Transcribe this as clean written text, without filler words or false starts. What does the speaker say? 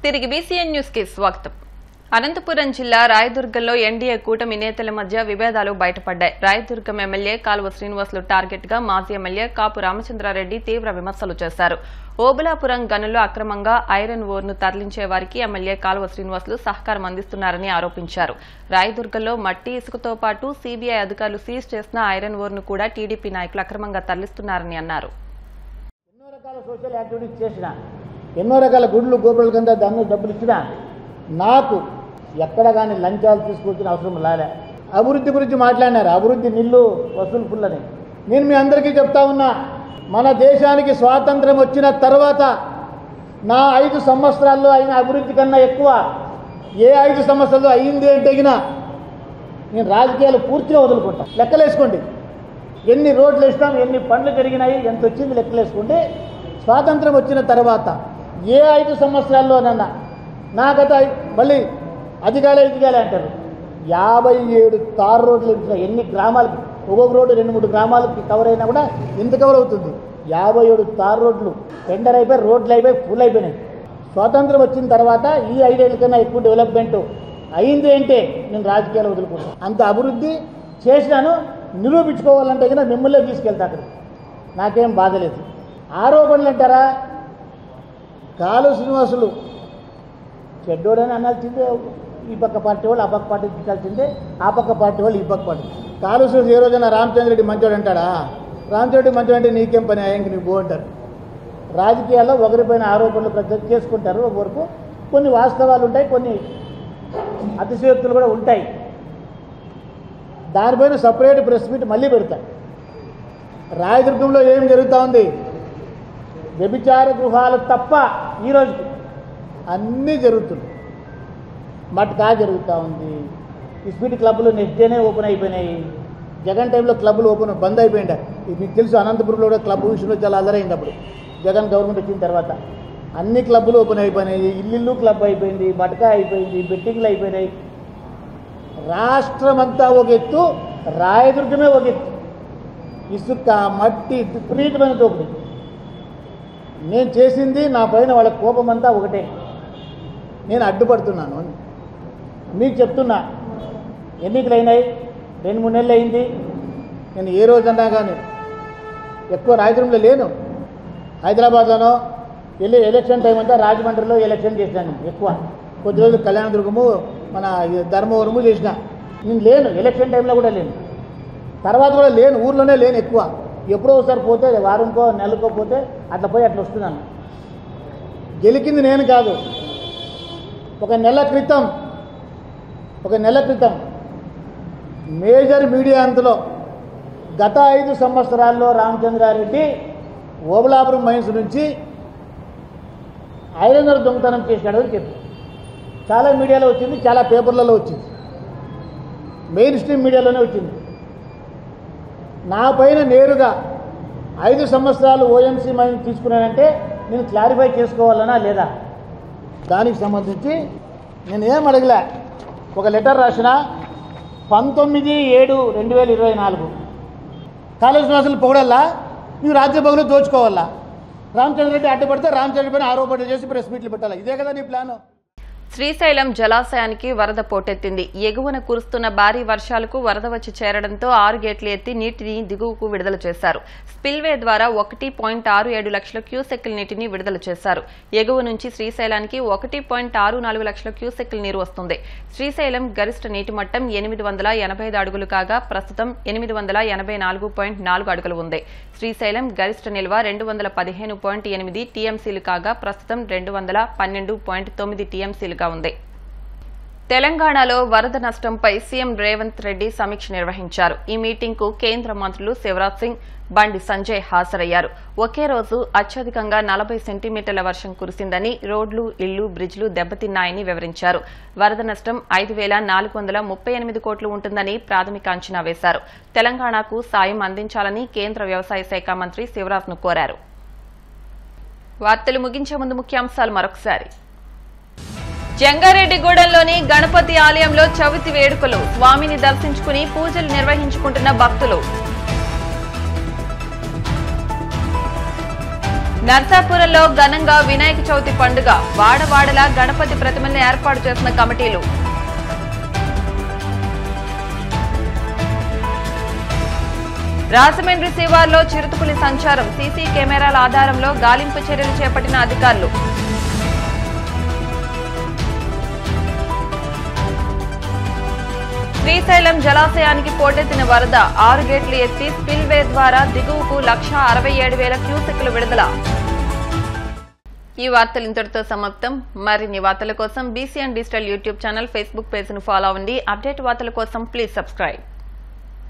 తిరిగి BCN news కి స్వాగతం. అనంతపురం జిల్లా రాయదుర్గంలో ఎన్డీఏ కూటమి నేతల మధ్య విభేదాలు బయటపడ్డాయి. రాయదుర్గం ఎమ్మెల్యే కాలువ శ్రీనివాసులు టార్గెట్ గా మాజీ ఎమ్మెల్యే కాపు రామచంద్రారెడ్డి తీవ్ర విమర్శలు చేశారు. ఓబులాపురం గనుల్లో అక్రమంగా ఐరన్ ఓర్ ను తరలించే వారికి ఎమ్మెల్యే కాలువ శ్రీనివాసులు సహకారం అందిస్తున్నారని ఆరోపించారు. రాయదుర్గంలో మట్టి ఇసుకతో పాటు సీబీఐ అధికారులు సీజ్ చేసిన ఐరన్ ఓర్ ను కూడా టీడీపీ నాయకులు అక్రమంగా తరలిస్తున్నారని అన్నారు. ఎన్నో రకాల గుడ్లు గోపురాల కింద దాన్ని డబ్బులు ఇచ్చినా నాకు ఎక్కడ కానీ లంచాలు తీసుకొచ్చిన అవసరం లాలే. అభివృద్ధి గురించి మాట్లాడినారు. అభివృద్ధి నిల్లు వసూలు ఫుల్లని. నేను మీ అందరికీ చెప్తా ఉన్నా, మన దేశానికి స్వాతంత్రం వచ్చిన తర్వాత నా 5 సంవత్సరాల్లో అయిన అభివృద్ధి కన్నా ఎక్కువ ఏ 5 సంవత్సరాలు అయింది అంటే నేను రాజకీయాలు పూర్తిగా వదులుకుంటా. లెక్కలేసుకోండి, ఎన్ని రోడ్లు వేస్తాం, ఎన్ని పనులు జరిగినాయి, ఎంత వచ్చింది లెక్కలేసుకోండి. స్వాతంత్రం వచ్చిన తర్వాత ఏ 5 సంవత్సరాల్లోనన్నా నాకత మళ్ళీ అధికాలే అంటారు. 57 తార్ రోడ్లు ఇచ్చిన ఎన్ని గ్రామాలకి, ఒక్కొక్క రోడ్డు 2-3 గ్రామాలకి కవర్ అయినా కూడా ఎంత కవర్ అవుతుంది? 57 తార్ రోడ్లు టెండర్ అయిపోయి, రోడ్లు అయిపోయి, ఫుల్ అయిపోయినాయి. స్వాతంత్రం వచ్చిన తర్వాత ఈ 5 ఏళ్ళ కన్నా ఎక్కువ డెవలప్మెంట్ అయింది అంటే నేను రాజకీయాలు వదులుకుంటాను. అంత అభివృద్ధి చేసినాను. నిరూపించుకోవాలంటే కన్నా మిమ్మల్నే తీసుకెళ్తా. అక్కడ నాకేం బాధలేదు. ఆరోపణలు అంటారా? కాలువ శ్రీనివాసులు చెడ్డోడని అనాల్సిందే. ఈ పక్క పార్టీ వాళ్ళు ఆ పక్క పార్టీ తిట్టాల్సిందే, ఆ పక్క పార్టీ వాళ్ళు ఈ పక్క పార్టీ. కాలువ శ్రీనివాసు ఏ రోజైనా రామచంద్రరెడ్డి మంచోడు అంటాడా? రామచంద్రరెడ్డి మంచోడు అంటే నీకేం పని, ఆయనకి నీకు పో అంటారు. రాజకీయాల్లో ఒకరిపైన ఆరోపణలు ప్రత్యేక చేసుకుంటారు. ఒకవరకు కొన్ని వాస్తవాలు ఉంటాయి, కొన్ని అతిశయోక్తులు కూడా ఉంటాయి. దానిపైన సపరేట్ ప్రెస్ మీట్ మళ్ళీ పెడతారు. రాయదుర్గంలో ఏం జరుగుతూ ఉంది? వ్యభిచార గృహాలు తప్ప ఈరోజు అన్నీ జరుగుతుంది. మట్కా జరుగుతూ ఉంది. స్పీడ్ క్లబ్లు నెక్స్ట్ డేనే ఓపెన్ అయిపోయినాయి. జగన్ టైంలో క్లబ్లు బంద్ అయిపోయింది. మీకు తెలుసు, అనంతపురంలో కూడా క్లబ్ విషయంలో చాలా అల్లరైంది. అప్పుడు జగన్ గవర్నమెంట్ వచ్చిన తర్వాత అన్ని క్లబ్లు ఓపెన్ అయిపోయినాయి. ఇల్లు క్లబ్ అయిపోయింది, మట్కా అయిపోయింది, బెట్టింగ్లు అయిపోయినాయి. రాష్ట్రం అంతా ఒక ఎత్తు, రాయదుర్గమే ఒక ఎత్తు. ఇసుక, మట్టి, విపరీతమైన దోపిడీ. నేను చేసింది, నా పైన వాళ్ళ కోపం అంతా ఒకటే. నేను అడ్డుపడుతున్నాను. మీకు చెప్తున్నా, ఎన్నికలు అయినాయి, 2-3 నెలలు అయింది. నేను ఏ రోజన్నా కానీ ఎక్కువ రాయదుర్గంలో లేను. హైదరాబాద్లోనో వెళ్ళి ఎలక్షన్ టైం అంతా రాజమండ్రిలో ఎలక్షన్ చేశాను ఎక్కువ. కొద్ది రోజులు కళ్యాణదుర్గము, మన ధర్మవరము చేసిన. నేను లేను, ఎలక్షన్ టైంలో కూడా లేను. తర్వాత కూడా లేను, ఊర్లోనే లేను ఎక్కువ. ఎప్పుడో ఒకసారి పోతే, వారంకో నెలకో పోతే అట్లా పోయి అట్లా వస్తున్నాను. గెలికింది నేను కాదు. ఒక నెల క్రితం మేజర్ మీడియా అంతలో గత 5 సంవత్సరాల్లో రామచంద్రారెడ్డి ఓబులాపురం మైన్స్ నుంచి ఐరన్ ఓర్ దొంగతనం చేశాడని చెప్పి చాలా మీడియాలో వచ్చింది, చాలా పేపర్లలో వచ్చింది, మెయిన్ స్ట్రీమ్ మీడియాలోనే వచ్చింది. నా పైన నేరుగా 5 సంవత్సరాలు ఓఎంసీ మైన్ తీసుకున్నానంటే నేను క్లారిఫై చేసుకోవాలనా లేదా? దానికి సంబంధించి నేను ఏం అడగలే. ఒక లెటర్ రాసిన 19/7/2024 కాలువ శ్రీనివాసులు పొగడల్లా, నువ్వు రాజ్య పగులు దోచుకోవాలా, రామచంద్రరెడ్డి అడ్డుపడితే రామచంద్రరెడ్డి పైన ఆరోపణలు చేసి ప్రెస్ మీట్లు పెట్టాలా? ఇదే కదా నీ ప్లాను? శ్రీశైలం జలాశయానికి వరద పోటెత్తింది. ఎగువన కురుస్తున్న భారీ వర్షాలకు వరద వచ్చి చేరడంతో 6 గేట్లు ఎత్తి నీటిని దిగువకు విడుదల చేశారు. స్పిల్వే ద్వారా 1.67 లక్షల క్యూసెక్కుల నీటిని విడుదల చేశారు. ఎగువ నుంచి శ్రీశైలానికి 1.64 లక్షల క్యూసెక్కుల నీరు వస్తుంది. శ్రీశైలం గరిష్ట నీటి మట్టం 885 అడుగులు కాగా ప్రస్తుతం 884.4 అడుగులు ఉంది. శ్రీశైలం గరిష్ట నిల్వ 215.8 టీఎంసీలు కాగా ప్రస్తుతం 212.9 టీఎంసీలుగా ఉంది. తెలంగాణలో వరద నష్టంపై సీఎం రేవంత్ రెడ్డి సమీక్ష నిర్వహించారు. ఈ మీటింగ్ కు కేంద్ర మంత్రులు శివరాజ్ సింగ్, బండి సంజయ్ హాజరయ్యారు. ఒకే రోజు అత్యధికంగా 40 సెంటీమీటర్ల వర్షం కురిసిందని, రోడ్లు, ఇళ్లు, బ్రిడ్జ్లు దెబ్బతిన్నాయని వివరించారు. వరద నష్టం 5,438 కోట్లు ఉంటుందని ప్రాథమిక అంచనా వేశారు. తెలంగాణకు సాయం అందించాలని కేంద్ర వ్యవసాయ శాఖ మంత్రి శివరాజ్ ను కోరారు. వార్తలు ముగించే ముందు ముఖ్యాంశాలు మరొకసారి. జంగారెడ్డిగూడెంలోని గణపతి ఆలయంలో చవితి వేడుకలు, స్వామిని దర్శించుకుని పూజలు నిర్వహించుకుంటున్న భక్తులు. నర్సాపురంలో ఘనంగా వినాయక చవితి పండుగ వాడవాడలా గణపతి ప్రతిమల్ని ఏర్పాటు చేసిన కమిటీలు. రాజమండ్రి శివార్లో చిరుతపులి సంచారం, సీసీ కెమెరాల ఆధారంలో గాలింపు చర్యలు చేపట్టిన అధికారులు. శ్రీశైలం జలాశయానికి పోటెత్తిన వరద, 6 గేట్లు ఎత్తి స్పిల్వే ద్వారా దిగువకు 1,67,000 క్యూసెక్లు విడుదల. ఈ వార్తలు ఇంతటితో సమాప్తం. మరిన్ని వార్తల కోసం BCN digital YouTube channel, Facebook page ను ఫాలో అవ్వండి. అప్డేట్ వార్తల కోసం ప్లీజ్ సబ్స్క్రైబ్.